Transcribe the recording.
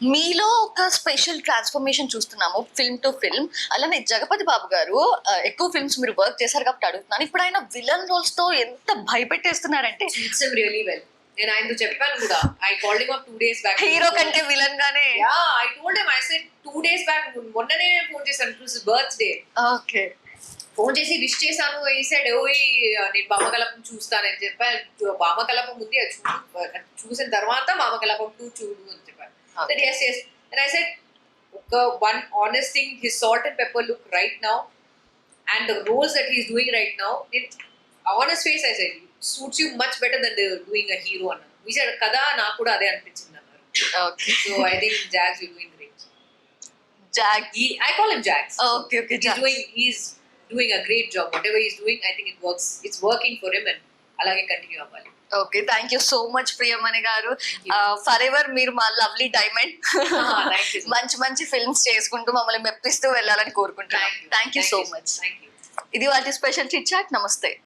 మీలో ఒక special transformation చూస్తున్నాము ఫిల్మ్ టు ఫిల్మ్. అలానే జగపతి బాబు గారు ఎక్కువ ఫిల్మ్స్ మీరు వర్క్ చేశారు కాబట్టి అడుగుతున్నాను. ఇప్పుడు ఆయన విలన్ రోల్స్ తో ఎంత భయపెట్టేస్తున్నారంటే suits him really well. నేను ఆయనతో చెప్పాను కూడా. I called him up 2 days back. Hero కంటే విలన్ గానే. Yeah, I told him, I said 2 days back, మొన్ననే ఫోన్ చేశాను, it was his birthday. Okay. Phone చేసి విష్ చేశాను. ఈ సైడ్ ఓయ్ నేను బామకలపం చూస్తానని చెప్పాను. బామకలపం ఉంది, అది చూసిన తర్వాత బామకలపం 2 చూడు అని చెప్పాను. That yes, yes. And I said, one honest thing, his salt and pepper look right now and the roles that he's doing right now, on his face I said, suits you much better than doing a hero అన్నారు. We said కదా నాకు కూడా అదే అనిపించింది అన్నారు. Okay. So I think Jags is doing great. Jag. I call him Jags. Okay, okay. He's doing a great job. Whatever he's doing, I think it works. It's working for him and అలాగే continue అవ్వాలి. Okay, thank you so much Priyamani గారు. For ever మీరు మా lovely diamond. మంచి మంచి films చేసుకుంటూ మమ్మల్ని మెప్పిస్తూ వెళ్ళాలని కోరుకుంటున్నాను. Thank you so much. ఇది వాళ్ళ స్పెషల్ చిట్ చాట్. నమస్తే.